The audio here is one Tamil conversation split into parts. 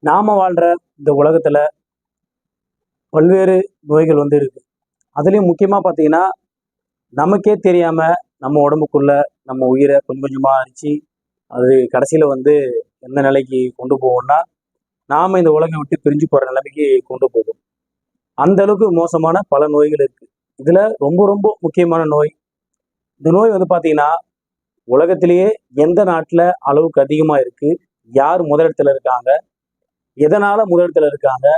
நாம வாழ்ற இந்த உலகத்துல பல்வேறு நோய்கள் இருக்கு. அதுலயும் முக்கியமா பார்த்தீங்கன்னா, நமக்கே தெரியாம நம்ம உடம்புக்குள்ள நம்ம உயிரை கொஞ்சம் கொஞ்சமா அரிச்சு அது கடைசியில எந்த நிலைக்கு கொண்டு போகும்னா, நாம இந்த உலகம் விட்டு பிரிஞ்சு போற நிலைமைக்கு கொண்டு போகும். அந்த அளவுக்கு மோசமான பல நோய்கள் இருக்கு. இதுல ரொம்ப ரொம்ப முக்கியமான நோய், இந்த நோய் பார்த்தீங்கன்னா, உலகத்திலேயே எந்த நாட்டுல அளவுக்கு அதிகமா இருக்கு, யார் முதலிடத்துல இருக்காங்க, எதனால முதலிடத்துல இருக்காங்க,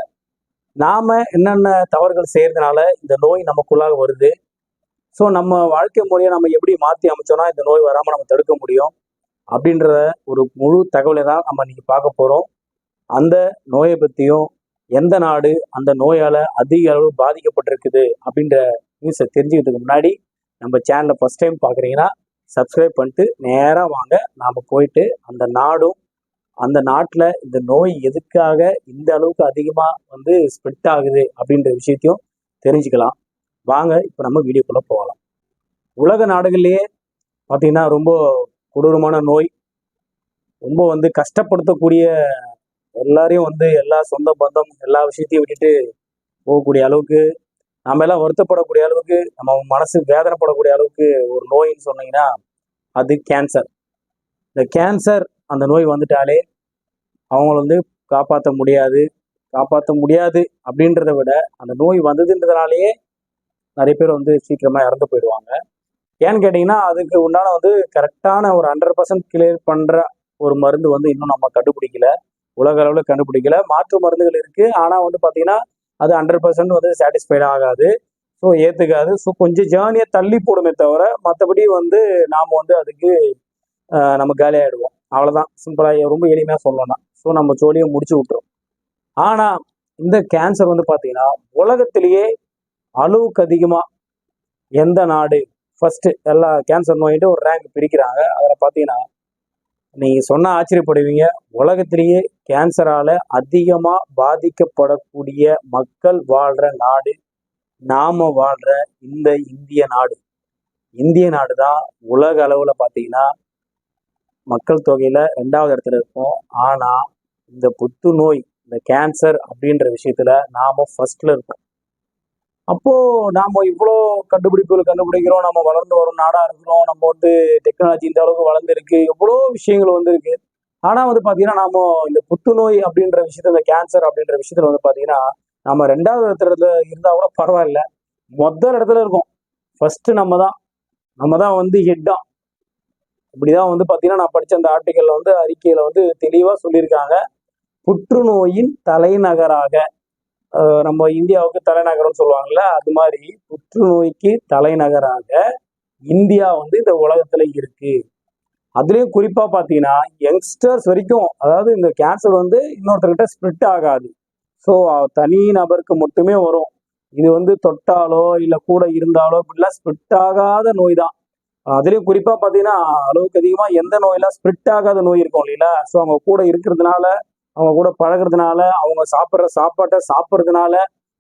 நாம என்னென்ன தவறுகள் செய்யறதுனால இந்த நோய் நமக்குள்ளாக வருது. ஸோ நம்ம வாழ்க்கை முறையை நம்ம எப்படி மாற்றி அமைச்சோம்னா இந்த நோய் வராமல் நம்ம தடுக்க முடியும் அப்படின்ற ஒரு முழு தகவலை தான் நம்ம இன்னைக்கு பார்க்க போகிறோம். அந்த நோயை பற்றியும் எந்த நாடு அந்த நோயால் அதிக அளவு பாதிக்கப்பட்டிருக்குது அப்படின்ற நியூஸை தெரிஞ்சுக்கிறதுக்கு முன்னாடி நம்ம சேனலை ஃபஸ்ட் டைம் பார்க்குறீங்கன்னா சப்ஸ்கிரைப் பண்ணிட்டு நேராக வாங்க, நாம் போயிட்டு அந்த நாடும் அந்த நாட்டில் இந்த நோய் எதுக்காக இந்த அளவுக்கு அதிகமாக ஸ்ப்ரெட் ஆகுது அப்படின்ற விஷயத்தையும் தெரிஞ்சுக்கலாம். வாங்க இப்போ நம்ம வீடியோக்குள்ளே போகலாம். உலக நாடுகள்லேயே பார்த்தீங்கன்னா ரொம்ப கொடூரமான நோய், ரொம்ப கஷ்டப்படுத்தக்கூடிய எல்லாரையும் எல்லா சொந்த பந்தம் எல்லா விஷயத்தையும் விட்டுட்டு போகக்கூடிய அளவுக்கு, நம்ம எல்லாம் வருத்தப்படக்கூடிய அளவுக்கு, நம்ம மனசு வேதனைப்படக்கூடிய அளவுக்கு ஒரு நோயின்னு சொன்னீங்கன்னா அது கேன்சர். இந்த கேன்சர் அந்த நோய் வந்துட்டாலே அவங்கள காப்பாற்ற முடியாது அப்படின்றத விட அந்த நோய் வந்ததுன்றதுனாலேயே நிறைய பேர் சீக்கிரமா இறந்து போயிடுவாங்க. ஏன்னு கேட்டிங்கன்னா அதுக்கு உண்டான கரெக்டான ஒரு 100% கிளியர் பண்ணுற ஒரு மருந்து இன்னும் நம்ம கண்டுபிடிக்கல, உலக அளவில் கண்டுபிடிக்கல. மாற்று மருந்துகள் இருக்குது, ஆனால் பார்த்தீங்கன்னா அது 100% சாட்டிஸ்ஃபைட் ஆகாது, ஸோ ஏற்றுக்காது. ஸோ கொஞ்சம் ஜேர்னியை தள்ளி போடுமே தவிர மற்றபடி நாம் அதுக்கு நம்ம காலி ஆகிடுவோம். அவ்வளோதான், சிம்பிளாக ரொம்ப எளிமையாக சொல்லணும்னா. ஸோ நம்ம ஜோலியை முடிச்சு விட்டுரும். ஆனால் இந்த கேன்சர் பார்த்தீங்கன்னா உலகத்திலேயே அளவுக்கு அதிகமாக எந்த நாடு ஃபர்ஸ்ட் எல்லா கேன்சர் நோயிட்டு ஒரு ரேங்க் பிரிக்கிறாங்க. அதில் பார்த்தீங்கன்னா நீங்கள் சொன்னால் ஆச்சரியப்படுவீங்க, உலகத்திலேயே கேன்சரால் அதிகமாக பாதிக்கப்படக்கூடிய மக்கள் வாழ்கிற நாடு நாம் வாழ்கிற இந்த இந்திய நாடு தான் உலக அளவில் பார்த்தீங்கன்னா மக்கள் தொகையில் 2வது இடத்துல இருக்கும். ஆனால் இந்த புற்றுநோய், இந்த கேன்சர் அப்படின்ற விஷயத்துல நாம ஃபர்ஸ்ட்ல இருக்கோம். அப்போ நாம இவ்வளோ கண்டுபிடிப்புகள் கண்டுபிடிக்கிறோம், நம்ம வளர்ந்து வரும் நாடா இருக்கிறோம், நம்ம டெக்னாலஜி இந்த அளவுக்கு வளர்ந்துருக்கு, எவ்வளோ விஷயங்கள் இருக்கு. ஆனா பாத்தீங்கன்னா நாம இந்த புற்றுநோய் அப்படின்ற விஷயத்துல, இந்த கேன்சர் அப்படின்ற விஷயத்துல பாத்தீங்கன்னா நம்ம 2வது இடத்துல இருந்தா கூட பரவாயில்ல, முதல் இடத்துல இருக்கோம். ஃபர்ஸ்ட் நம்ம தான் ஹெட்டா. இப்படிதான் பாத்தீங்கன்னா நான் படிச்ச அந்த ஆர்டிக்கல்ல அறிக்கையில தெளிவா சொல்லியிருக்காங்க. புற்றுநோயின் தலைநகராக, நம்ம இந்தியாவுக்கு தலைநகரம்னு சொல்லுவாங்கல்ல, அது மாதிரி புற்றுநோய்க்கு தலைநகராக இந்தியா இந்த உலகத்துல இருக்கு. அதுலயும் குறிப்பா பாத்தீங்கன்னா யங்ஸ்டர்ஸ் வரைக்கும், அதாவது இந்த கேன்சர் இன்னொருத்தர்கிட்ட ஸ்ப்ரெட் ஆகாது. ஸோ தனி நபருக்கு மட்டுமே வரும். இது தொட்டாலோ இல்லை கூட இருந்தாலோ இப்படிலாம் ஸ்ப்ரெட் ஆகாத நோய் தான். அதுலயும் குறிப்பா பாத்தீங்கன்னா அளவுக்கு அதிகமா எந்த நோயெல்லாம் ஸ்ப்ரெட் ஆகாத நோய் இருக்கும் இல்லைங்களா, ஸோ அவங்க கூட இருக்கிறதுனால, அவங்க கூட பழகிறதுனால, அவங்க சாப்பிட்ற சாப்பாட்டை சாப்பிட்றதுனால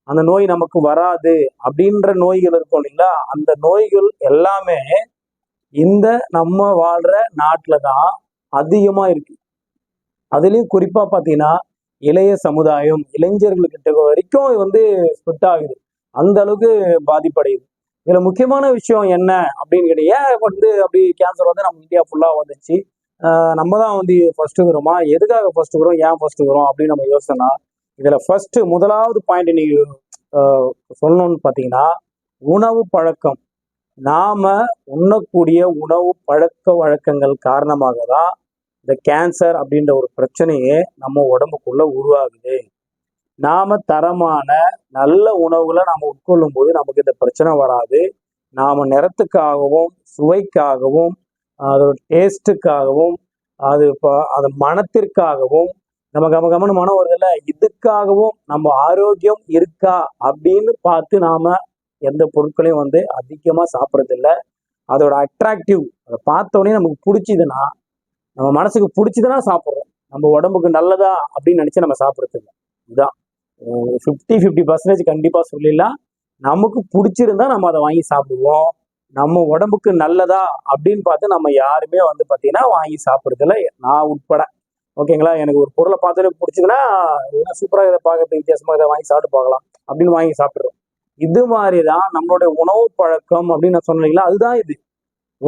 அந்த நோய் நமக்கு வராது அப்படின்ற நோய்கள் இருக்கும் இல்லைங்களா, அந்த நோய்கள் எல்லாமே இந்த நம்ம வாழ்ற நாட்டில தான் அதிகமா இருக்கு. அதுலயும் குறிப்பா பாத்தீங்கன்னா இளைய சமுதாயம், இளைஞர்கள்கிட்ட வரைக்கும் ஸ்ப்ரெட் ஆகுது, அந்த அளவுக்கு பாதிப்படையுது. இதுல முக்கியமான விஷயம் என்ன அப்படின்னு கேட்டீங்க, அப்படி கேன்சர் நம்ம இந்தியா ஃபுல்லா வந்துச்சு, நம்ம தான் ஃபர்ஸ்ட் இருக்கிறோமா, எதுக்காக ஃபர்ஸ்ட் இருக்கிறோம், ஏன் ஃபர்ஸ்ட் இருக்கிறோம் அப்படின்னு நம்ம யோசனை. இதுல ஃபர்ஸ்ட் முதலாவது பாயிண்ட் நீங்க சொல்லணும்னு பாத்தீங்கன்னா உணவு பழக்கம். நாம உண்ணக்கூடிய உணவு பழக்க வழக்கங்கள் காரணமாக தான் இந்த கேன்சர் அப்படின்ற ஒரு பிரச்சனையே நம்ம உடம்புக்குள்ள உருவாகுது. நாம தரமான நல்ல உணவுகளை நாம உட்கொள்ளும் போது நமக்கு இந்த பிரச்சனை வராது. நாம நிறத்துக்காகவும் சுவைக்காகவும் அதோட டேஸ்ட்டுக்காகவும் அது மனத்திற்காகவும் நம்ம கமகமன்னு மனம் வருதில்ல, இதுக்காகவும் நம்ம ஆரோக்கியம் இருக்கா அப்படின்னு பார்த்து நாம எந்த பொருட்களையும் அதிகமா சாப்பிட்றதில்ல. அதோட அட்ராக்டிவ், அதை பார்த்தோன்னே நமக்கு பிடிச்சிதுன்னா, நம்ம மனசுக்கு பிடிச்சதுன்னா சாப்பிட்றோம், நம்ம உடம்புக்கு நல்லதா அப்படின்னு நினைச்சு நம்ம சாப்பிட்றது இல்லை. இதுதான் 50% கண்டிப்பா சொல்லிடலாம். நமக்கு பிடிச்சிருந்தா நம்ம அதை வாங்கி சாப்பிடுவோம், நம்ம உடம்புக்கு நல்லதா அப்படின்னு பார்த்து நம்ம யாருமே பாத்தீங்கன்னா வாங்கி சாப்பிட்றதில்ல, நான் உட்பட. ஓகேங்களா. எனக்கு ஒரு பொருளை பார்த்தாலே பிடிச்சதுன்னா சூப்பராக இதை பார்க்கறதுக்கு வித்தியாசமாக இதை வாங்கி சாப்பிட்டு பார்க்கலாம் அப்படின்னு வாங்கி சாப்பிட்றோம். இது மாதிரி தான் நம்மளுடைய உணவு பழக்கம் அப்படின்னு நான் சொன்னீங்களா, அதுதான் இது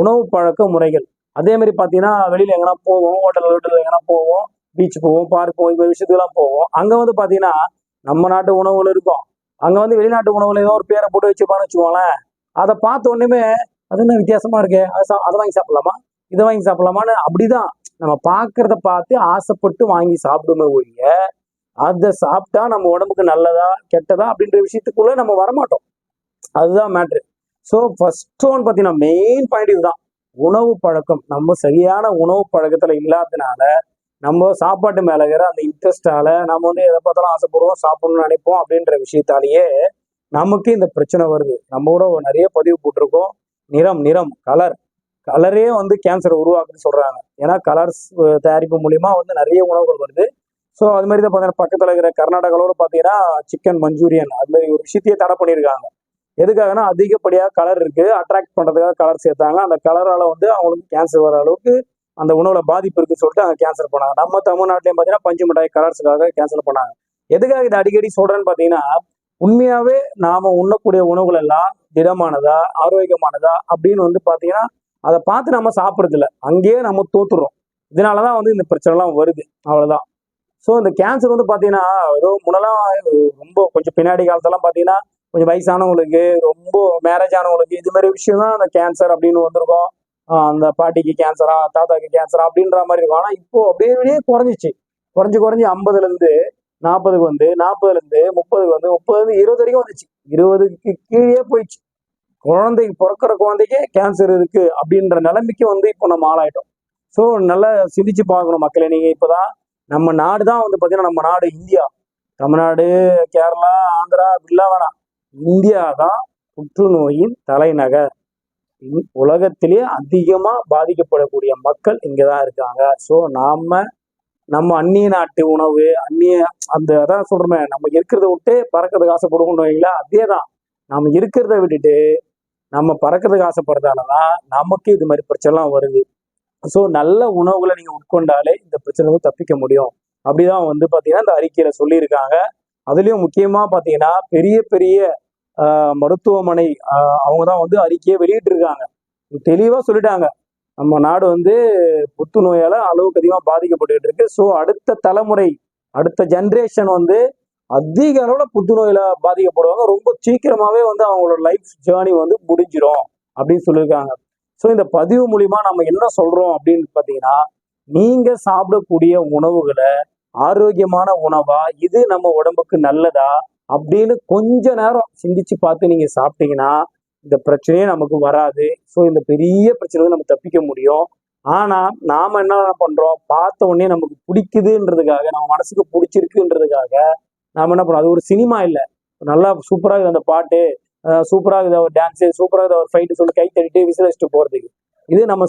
உணவு பழக்க முறைகள். அதே மாதிரி பார்த்தீங்கன்னா வெளியில் எங்கன்னா போவோம், ஹோட்டல் எங்கன்னா போவோம், பீச் போவோம், பார்க் போவோம், இந்த விஷயத்துக்குலாம் போவோம். அங்கே வந்து பார்த்தீங்கன்னா நம்ம நாட்டு உணவுகள் இருக்கும், அங்கே வந்து வெளிநாட்டு உணவுல ஏதோ ஒரு பேரை போட்டு வச்சுப்பான்னு வச்சுக்கோங்களேன். அதை பார்த்த உடனே அது என்ன வித்தியாசமா இருக்கு, அதை வாங்கி சாப்பிடலாமா, இதை வாங்கி சாப்பிடலாமான்னு அப்படிதான் நம்ம பார்க்கறத பார்த்து ஆசைப்பட்டு வாங்கி சாப்பிடுமே ஒழிய அதை சாப்பிட்டா நம்ம உடம்புக்கு நல்லதா கெட்டதா அப்படின்ற விஷயத்துக்குள்ள நம்ம வரமாட்டோம். அதுதான் மேட்ரு. ஸோ ஃபர்ஸ்ட் ஒன் பார்த்தீங்கன்னா மெயின் பாயிண்ட் இதுதான், உணவு பழக்கம். நம்ம சரியான உணவு பழக்கத்துல இல்லாததுனால நம்ம சாப்பாட்டு மேல இருக்கிற அந்த இன்ட்ரெஸ்டால நம்ம வந்து எதை பார்த்தாலும் ஆசைப்படுவோம், சாப்பிடணும்னு நினைப்போம். அப்படின்ற விஷயத்தாலேயே நமக்கு இந்த பிரச்சனை வருது. நம்ம கூட நிறைய பதிவு போட்டிருக்கோம், நிறம் கலரே வந்து கேன்சரை உருவாக்குன்னு சொல்றாங்க. ஏன்னா கலர்ஸ் தயாரிப்பு மூலியமா வந்து நிறைய உணவுகள் வருது. ஸோ அது மாதிரி தான் பார்த்தீங்கன்னா பக்கத்தில் இருக்கிற கர்நாடகாவோட பார்த்தீங்கன்னா சிக்கன் மஞ்சூரியன் அது மாதிரி ஒரு விஷயத்தையே தடை பண்ணியிருக்காங்க. எதுக்காகனா அதிகப்படியாக கலர் இருக்கு, அட்ராக்ட் பண்றதுக்காக கலர் சேர்த்தாங்க. அந்த கலரால வந்து அவங்களுக்கு கேன்சர் வர அளவுக்கு அந்த உணவுல பாதிப்பு இருக்குன்னு சொல்லிட்டு அங்கே கேன்சல் பண்ணாங்க. நம்ம தமிழ்நாட்டிலையும் பார்த்தீங்கன்னா பஞ்சு மிட்டாய் கலர்ஸுக்காக கேன்சல் பண்ணாங்க. எதுக்காக இதை அடிக்கடி சொல்றேன்னு பார்த்தீங்கன்னா உண்மையாவே நாம உண்ணக்கூடிய உணவுகள் எல்லாம் திடமானதா ஆரோக்கியமானதா அப்படின்னு வந்து பார்த்தீங்கன்னா அதை பார்த்து நம்ம சாப்பிட்றது இல்லை, அங்கேயே நம்ம தோத்துறோம். இதனாலதான் வந்து இந்த பிரச்சனை எல்லாம் வருது, அவ்வளவுதான். ஸோ இந்த கேன்சர் வந்து பார்த்தீங்கன்னா ஏதோ முன்னெல்லாம் ரொம்ப கொஞ்சம் பின்னாடி காலத்தெல்லாம் பார்த்தீங்கன்னா கொஞ்சம் வயசானவங்களுக்கு ரொம்ப மேரேஜ் ஆனவங்களுக்கு இது மாதிரி விஷயம் தான் அந்த கேன்சர் அப்படின்னு வந்திருக்கும். அந்த பாட்டிக்கு கேன்சரா தாத்தாக்கு கேன்சரா அப்படின்ற மாதிரி இருக்கும். ஆனால் இப்போ அப்படியே குறைஞ்சிச்சு, குறைஞ்சு 50லேருந்து 40க்கு வந்து 40லேருந்து 30க்கு வந்து 30லேருந்து 20 வரைக்கும் வந்துச்சு, 20க்கு கீழே போயிடுச்சு. குழந்தைக்கு பிறக்கிற குழந்தைக்கே கேன்சர் இருக்கு அப்படின்ற நிலைமைக்கு வந்து இப்போ நம்ம ஆளாயிட்டோம். ஸோ நல்லா சிந்திச்சு பார்க்கணும் மக்களே. நீங்க இப்போதான் நம்ம நாடு தான் வந்து பார்த்தீங்கன்னா நம்ம நாடு இந்தியா, தமிழ்நாடு கேரளா ஆந்திரா அப்படிலாம் வேணாம், இந்தியா தான் புற்றுநோயின் தலைநகர். உலகத்திலேயே அதிகமா பாதிக்கப்படக்கூடிய மக்கள் இங்கதான் இருக்காங்க. ஸோ நம்ம அந்நிய நாட்டு உணவு அந்த அதான் சொல்றோமே, நம்ம இருக்கிறத விட்டு பறக்கிறதுக்கு ஆசைப்படுவோம் வைங்களா, அதே தான். நம்ம இருக்கிறத விட்டுட்டு நம்ம பறக்கிறதுக்கு ஆசைப்படுறதாலதான் நமக்கு இது மாதிரி பிரச்சனைலாம் வருது. ஸோ நல்ல உணவுகளை நீங்க உட்கொண்டாலே இந்த பிரச்சனை வந்து தப்பிக்க முடியும் அப்படிதான் வந்து பாத்தீங்கன்னா இந்த அறிக்கையில சொல்லியிருக்காங்க. அதுலயும் முக்கியமா பாத்தீங்கன்னா பெரிய பெரிய மருத்துவமனை அவங்க தான் வந்து அறிக்கையை வெளியிட்டு இருக்காங்க, தெளிவா சொல்லிட்டாங்க. நம்ம நாடு வந்து புத்துநோயால அளவுக்கு அதிகமா பாதிக்கப்பட்டு இருக்கு. ஸோ அடுத்த தலைமுறை அடுத்த ஜென்ரேஷன் வந்து அதிக அளவுல புத்துநோயில பாதிக்கப்படுவாங்க, ரொம்ப சீக்கிரமாவே வந்து அவங்களோட லைஃப் ஜேர்னி வந்து முடிஞ்சிடும் அப்படின்னு சொல்லியிருக்காங்க. ஸோ இந்த பதிவு மூலியமா நம்ம என்ன சொல்றோம் அப்படின்னு பார்த்தீங்கன்னா, நீங்க சாப்பிடக்கூடிய உணவுகளை ஆரோக்கியமான உணவா, இது நம்ம உடம்புக்கு நல்லதா அப்படின்னு கொஞ்ச நேரம் சிந்திச்சு பார்த்து நீங்க சாப்பிட்டீங்கன்னா இந்த பிரச்சனையே நமக்கு வராது. ஸோ இந்த பெரிய பிரச்சனை நம்ம தப்பிக்க முடியும். ஆனா நாம என்ன பண்றோம், பார்த்த உடனே நமக்கு பிடிக்குதுன்றதுக்காக, நம்ம மனசுக்கு பிடிச்சிருக்குன்றதுக்காக நாம என்ன பண்றோம், அது ஒரு சினிமா இல்லை, நல்லா சூப்பரா இருக்குது அந்த பாட்டு, சூப்பரா இருக்குது ஒரு டான்ஸு, சூப்பரா இருக்குது ஒரு ஃபைட்டு சொல்லி கை தட்டிட்டு விசிலடிச்சுட்டு போறதுக்கு. இது நம்ம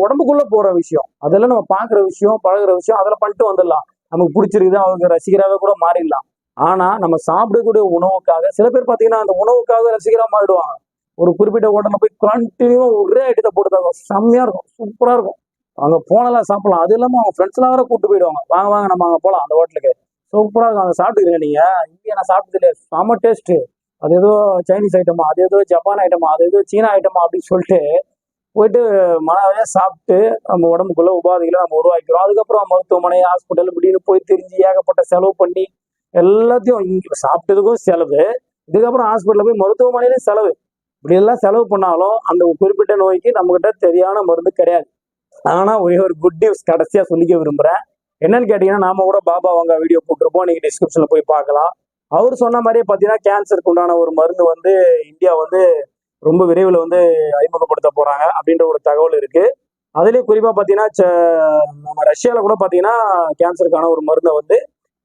உடம்புக்குள்ள போற விஷயம், அதெல்லாம் நம்ம பாக்குற விஷயம் பழகுற விஷயம், அதில் பண்ணிட்டு வந்துடலாம். நமக்கு பிடிச்சிருக்குது அவங்க ரசிகராக கூட மாறிடலாம். ஆனா நம்ம சாப்பிடக்கூடிய உணவுக்காக சில பேர் பாத்தீங்கன்னா அந்த உணவுக்காக ரசிகரா மாறிடுவாங்க. ஒரு குறிப்பிட்ட ஹோட்டல்ல போய் கண்டினியூவா ஒரே ஐட்டத்தை போட்டு செம்மையா இருக்கும், சூப்பரா இருக்கும், அங்க போனலாம் சாப்பிடலாம். அது இல்லாம அவங்க ஃப்ரெண்ட்ஸ் எல்லாம் வேற கூட்டு போயிடுவாங்க, வாங்க நம்ம அங்க போலாம் அந்த ஹோட்டலுக்கு, சூப்பரா இருக்கும், அங்க சாப்பிட்டுக்கிறேன் நீங்க, இங்கே நான் சாப்பிட்டது இல்லையா, செம்ம டேஸ்ட், அது ஏதோ சைனீஸ் ஐட்டமா, அது ஏதோ ஜப்பான் ஐட்டமா, அது ஏதோ சீனா ஐட்டமா அப்படின்னு சொல்லிட்டு போயிட்டு மனவே சாப்பிட்டு நம்ம உடம்புக்குள்ள உபாதைகளை நம்ம உருவாக்கிறோம். அதுக்கப்புறம் மருத்துவமனை ஹாஸ்பிட்டல் இப்படின்னு போய் தெரிஞ்சு ஏகப்பட்ட செலவு பண்ணி எல்லாத்தையும் இங்க சாப்பிட்டதுக்கும் செலவு, இதுக்கப்புறம் ஹாஸ்பிட்டல் போய் மருத்துவமனையிலும் செலவு, இப்படி எல்லாம் செலவு பண்ணாலும் அந்த குறிப்பிட்ட நோய்க்கு நம்ம கிட்ட சரியான மருந்து கிடையாது. ஆனா ஒரே ஒரு குட் நியூஸ் கடைசியா சொல்லிக்க விரும்புறேன். என்னன்னு கேட்டீங்கன்னா, நாம கூட பாபா அவங்க வீடியோ போட்டிருப்போம், நீங்க டிஸ்கிரிப்ஷன்ல போய் பார்க்கலாம். அவர் சொன்ன மாதிரியே பாத்தீங்கன்னா கேன்சருக்கு உண்டான ஒரு மருந்து வந்து இந்தியா வந்து ரொம்ப விரைவில் வந்து அறிமுகப்படுத்த போறாங்க அப்படின்ற ஒரு தகவல் இருக்கு. அதுலயும் குறிப்பா பாத்தீங்கன்னா நம்ம ரஷ்யால கூட பாத்தீங்கன்னா கேன்சருக்கான ஒரு மருந்தை வந்து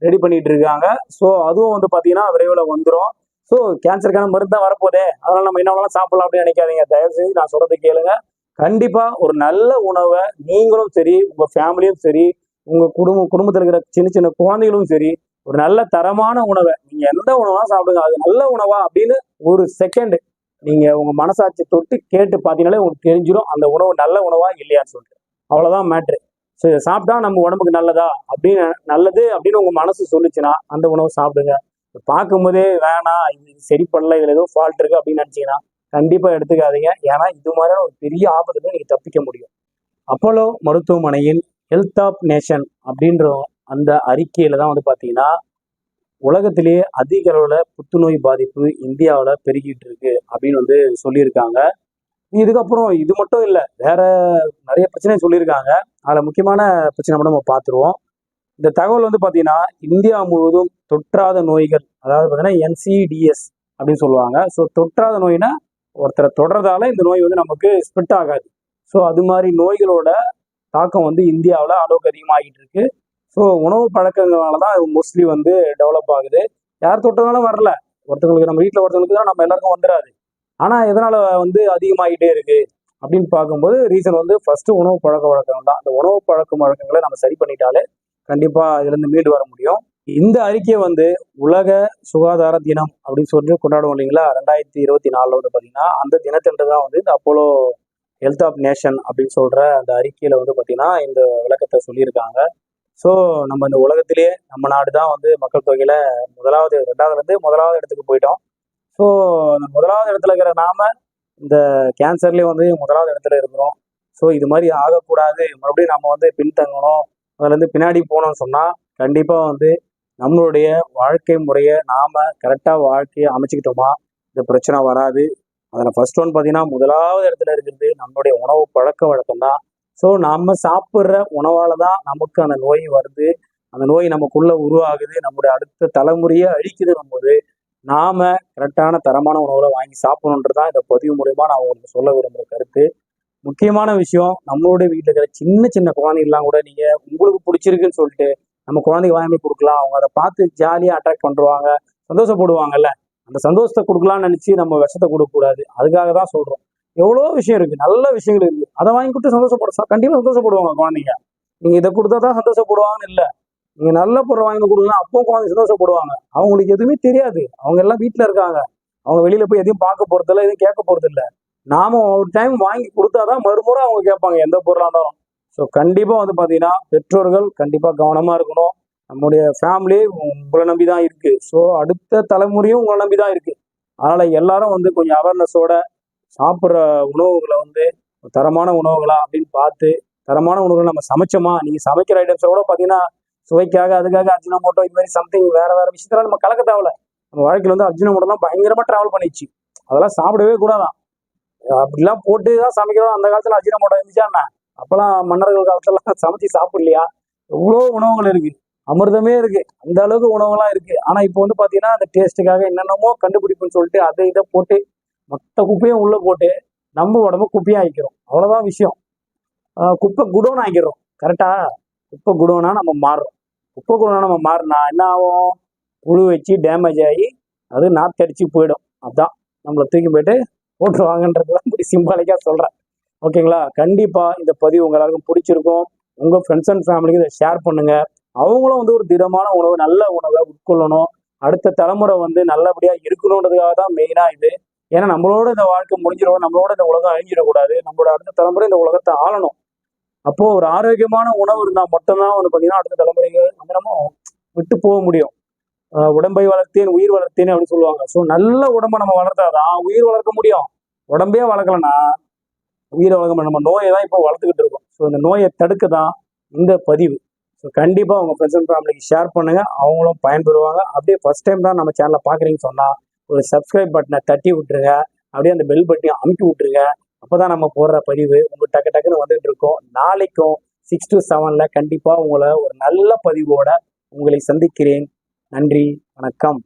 ரெடி பண்ணிட்டு இருக்காங்க. ஸோ அதுவும் வந்து பாத்தீங்கன்னா விரைவில் வந்துடும். ஸோ கேன்சருக்கான மருந்து தான் வரப்போதே, அதனால நம்ம என்ன சாப்பிடலாம் அப்படின்னு நினைக்காதீங்க. தயவு செஞ்சு நான் சொல்றது கேளுங்க. கண்டிப்பா ஒரு நல்ல உணவை நீங்களும் சரி, உங்க ஃபேமிலியும் சரி, உங்க குடும்பத்தில் இருக்கிற சின்ன சின்ன குழந்தைகளும் சரி, ஒரு நல்ல தரமான உணவை நீங்க எந்த உணவா சாப்பிடுங்க, அது நல்ல உணவா அப்படின்னு ஒரு செகண்ட் நீங்க உங்க மனசாட்சி தொட்டு கேட்டு பார்த்தீங்கன்னாலே உங்களுக்கு தெரிஞ்சிடும் அந்த உணவு நல்ல உணவா இல்லையான்னு சொல்லிட்டு. அவ்வளவுதான் மேட்ரு. ஸோ இதை சாப்பிட்டா நம்ம உடம்புக்கு நல்லதா அப்படின்னு நல்லது அப்படின்னு உங்கள் மனசு சொல்லிச்சுன்னா அந்த உணவை சாப்பிடுங்க. பார்க்கும்போதே வேணாம், இது சரிப்படல, இதில் ஏதோ ஃபால்ட் இருக்குது அப்படின்னு நினச்சிங்கன்னா கண்டிப்பாக எடுத்துக்காதீங்க. ஏன்னா இது மாதிரியான ஒரு பெரிய ஆபத்துக்கு நீங்கள் தப்பிக்க முடியும். அப்போலோ மருத்துவமனையின் ஹெல்த் ஆஃப் நேஷன் அப்படின்ற அந்த அறிக்கையில் தான் வந்து பார்த்தீங்கன்னா உலகத்திலேயே அதிக அளவில் புற்றுநோய் பாதிப்பு இந்தியாவில் பெருகிட்டு இருக்கு அப்படின்னு வந்து சொல்லியிருக்காங்க. இதுக்கப்புறம் இது மட்டும் இல்லை, வேற நிறைய பிரச்சனை சொல்லியிருக்காங்க. அதில் முக்கியமான பிரச்சனை மட்டும் நம்ம பார்த்துருவோம். இந்த தகவல் வந்து பார்த்தீங்கன்னா இந்தியா முழுவதும் தொற்றாத நோய்கள், அதாவது பார்த்தீங்கன்னா NCDS அப்படின்னு சொல்லுவாங்க. ஸோ தொற்றாத நோய்னா ஒருத்தரை தொடர்றதால இந்த நோய் வந்து நமக்கு ஸ்ப்ரெட் ஆகாது. ஸோ அது மாதிரி நோய்களோட தாக்கம் வந்து இந்தியாவில் அளவுக்கு அதிகமாகிட்டு இருக்கு. ஸோ உணவு பழக்கங்களால தான் அது மோஸ்ட்லி வந்து டெவலப் ஆகுது. யார் தொட்டதுனாலும் வரல, ஒருத்தவங்களுக்கு நம்ம வீட்டில் ஒருத்தவங்களுக்கு தான் நம்ம எல்லாருக்கும் வந்துடாது. ஆனால் எதனால் வந்து அதிகமாகிட்டே இருக்கு அப்படின்னு பார்க்கும்போது ரீசன் வந்து ஃபர்ஸ்ட் உணவு பழக்க வழக்கம் தான். அந்த உணவு பழக்க வழக்கங்களை நம்ம சரி பண்ணிட்டாலே கண்டிப்பாக இதுலேருந்து மீண்டு வர முடியும். இந்த அறிக்கையை வந்து உலக சுகாதார தினம் அப்படின்னு சொல்லிட்டு கொண்டாடுவோம் இல்லைங்களா, 2024 வந்து பார்த்தீங்கன்னா அந்த தினத்தன்று தான் வந்து இந்த அப்போலோ ஹெல்த் ஆஃப் நேஷன் அப்படின்னு சொல்கிற அந்த அறிக்கையில் வந்து பார்த்தீங்கன்னா இந்த விளக்கத்தை சொல்லியிருக்காங்க. ஸோ நம்ம இந்த உலகத்திலேயே நம்ம நாடு தான் வந்து மக்கள் தொகையில் முதலாவது, ரெண்டாவதுலேருந்து முதலாவது இடத்துக்கு போயிட்டோம். ஸோ அந்த முதலாவது இடத்துல இருக்கிற நாம இந்த கேன்சர்லேயே வந்து முதலாவது இடத்துல இருக்கிறோம். ஸோ இது மாதிரி ஆகக்கூடாது, மறுபடியும் நம்ம வந்து பின்தங்கணும், அதுலேருந்து பின்னாடி போனோம்னு சொன்னால் கண்டிப்பாக வந்து நம்மளுடைய வாழ்க்கை முறையை நாம் கரெக்டாக வாழ்க்கையை அமைச்சிக்கிட்டோமா இந்த பிரச்சனை வராது. அதில் ஃபர்ஸ்ட் ஒன் பார்த்தீங்கன்னா முதலாவது இடத்துல இருக்கிறது நம்மளுடைய உணவு பழக்க வழக்கம் தான். ஸோ நம்ம சாப்பிட்ற உணவால் தான் நமக்கு அந்த நோய் வருது, அந்த நோய் நமக்குள்ளே உருவாகுது, நம்முடைய அடுத்த தலைமுறையை அழிக்குதுன்னும் போது நாம் கரெக்டான தரமான உணவுகளை வாங்கி சாப்பிடணுன்றது தான் இந்த பதிவு மூலமா நான் உங்களுக்கு சொல்ல விரும்புகிற கருத்து. முக்கியமான விஷயம், நம்மளுடைய வீட்டில் இருக்கிற சின்ன சின்ன குழந்தைங்கலாம் கூட நீங்கள் உங்களுக்கு பிடிச்சிருக்குன்னு சொல்லிட்டு நம்ம குழந்தைங்க வாங்கி கொடுக்கலாம். அவங்க அதை பார்த்து ஜாலியாக அட்ராக்ட் பண்ணுவாங்க, சந்தோஷப்படுவாங்கல்ல. அந்த சந்தோஷத்தை கொடுக்கலாம்னு நினச்சி நம்ம விஷத்தை கொடுக்கக்கூடாது. அதுக்காக தான் சொல்கிறோம். எவ்வளோ விஷயம் இருக்குது, நல்ல விஷயங்கள் இருக்குது, அதை வாங்கி கொடுத்து கண்டிப்பாக சந்தோஷப்படுவாங்க குழந்தைங்க. நீங்கள் இதை கொடுத்தா தான் சந்தோஷப்படுவாங்கன்னு இல்லை, நீங்கள் நல்ல பொருள் வாங்கி கொடுக்கலாம், அப்போ குழந்தை சந்தோஷப்படுவாங்க. அவங்களுக்கு எதுவுமே தெரியாது, அவங்க எல்லாம் வீட்டில் இருக்காங்க, அவங்க வெளியில் போய் எதையும் பார்க்க போகிறதில்ல, எதுவும் கேட்க போகிறதில்ல. நாம ஒரு டைம் வாங்கி கொடுத்தாதான் மறுமுறை அவங்க கேட்பாங்க எந்த பொருளாக இருந்தாலும். ஸோ கண்டிப்பாக வந்து பார்த்தீங்கன்னா பெற்றோர்கள் கண்டிப்பாக கவனமாக இருக்கணும். நம்முடைய ஃபேமிலி உங்களை நம்பி தான் இருக்குது. ஸோ அடுத்த தலைமுறையும் உங்களை நம்பி தான் இருக்குது. அதனால் எல்லாரும் வந்து கொஞ்சம் அவேர்னஸோட சாப்பிட்ற உணவுகளை வந்து தரமான உணவுகளா அப்படின்னு பார்த்து தரமான உணவுகளை நம்ம சமைச்சோமா. நீங்கள் சமைக்கிற ஐட்டம்ஸை கூட பார்த்தீங்கன்னா சுவைக்காக அதுக்காக அர்ஜினோமோட்டோ இது மாதிரி சம்திங் வேறு வேறு விஷயத்தெல்லாம் நம்ம கலக்க தேவையில்ல. நம்ம வாழ்க்கையில் வந்து அர்ஜினோமோட்டோலாம் பயங்கரமாக ட்ராவல் பண்ணிச்சு, அதெல்லாம் சாப்பிடவே கூடாதான். அப்படிலாம் போட்டு தான் சமைக்கிறோம். அந்த காலத்தில் அஜினோமோட்டோ இருந்துச்சா என்ன? அப்போலாம் மன்னர்கள் காலத்துலாம் சமைச்சு சாப்பிடலையா? எவ்வளோ உணவுகள் இருக்கு, அமிர்தமே இருக்கு, அந்த அளவுக்கு உணவுலாம் இருக்கு. ஆனால் இப்போ வந்து பார்த்தீங்கன்னா அந்த டேஸ்ட்டுக்காக என்னென்னமோ கண்டுபிடிப்புன்னு சொல்லிட்டு அதை இதை போட்டு மொத்த குப்பையும் உள்ளே போட்டு நம்ம உடம்பு குப்பையாக ஆகிக்கிறோம். அவ்வளோதான் விஷயம். குப்பை குடோன்னு ஆகிக்கிறோம். கரெக்டா? குப்பை குடோனா நம்ம மாறுறோம். குப்பை குடோனா நம்ம மாறினா என்ன ஆகும்? புழு வச்சு டேமேஜ் ஆகி அது நாத்தடிச்சு போயிடும். அதுதான் நம்மளை தூக்கி போயிட்டு போட்டுருவாங்கன்றது தான் இப்படி சிம்பாலிக்காக சொல்கிறேன். ஓகேங்களா? கண்டிப்பாக இந்த பதிவு உங்க எல்லாருக்கும் பிடிச்சிருக்கும். உங்கள் ஃப்ரெண்ட்ஸ் அண்ட் ஃபேமிலிக்கு இதை ஷேர் பண்ணுங்கள். அவங்களும் வந்து ஒரு திடமான உணவு, நல்ல உணவை உட்கொள்ளணும். அடுத்த தலைமுறை வந்து நல்லபடியாக இருக்கணுன்றதுக்காக தான் மெயினாக இது. ஏன்னா நம்மளோட இந்த வாழ்க்கை முடிஞ்சிடும், நம்மளோட இந்த உலகம் அழிஞ்சிடக்கூடாது. நம்மளோட அடுத்த தலைமுறை இந்த உலகத்தை ஆளணும். அப்போது ஒரு ஆரோக்கியமான உணவு இருந்தால் மட்டும்தான் வந்து பார்த்தீங்கன்னா அடுத்த தலைமுறைக்கு வந்து நம்ம விட்டு போக முடியும். உடம்பை வளர்த்தேன் உயிர் வளர்த்தேன் அப்படின்னு சொல்லுவாங்க. ஸோ நல்ல உடம்பை நம்ம வளர்த்தாதான் உயிர் வளர்க்க முடியும். உடம்பே வளர்க்கலன்னா உயிரை வளர்க்க முடியும். நம்ம நோயை தான் இப்போ வளர்த்துக்கிட்டு இருக்கோம். ஸோ இந்த நோயை தடுக்க தான் இந்த பதிவு. ஸோ கண்டிப்பாக உங்கள் ஃப்ரெண்ட்ஸ் அண்ட் ஃபேமிலிக்கு ஷேர் பண்ணுங்கள், அவங்களும் பயன்பெறுவாங்க. அப்படியே ஃபர்ஸ்ட் டைம் தான் நம்ம சேனலை பார்க்குறீங்கன்னு சொன்னால் ஒரு சப்ஸ்கிரைப் பட்டனை தட்டி விட்டுருங்க, அப்படியே அந்த பெல் பட்டனையும் அமுக்கி விட்டுருங்க. அப்போ தான் நம்ம போடுற பதிவு உங்களுக்கு டக்கு டக்குன்னு வந்துகிட்டு இருக்கோம். நாளைக்கும் 6 to 7 கண்டிப்பாக உங்களை ஒரு நல்ல பதிவோட உங்களை சந்திக்கிறேன். நன்றி, வணக்கம்.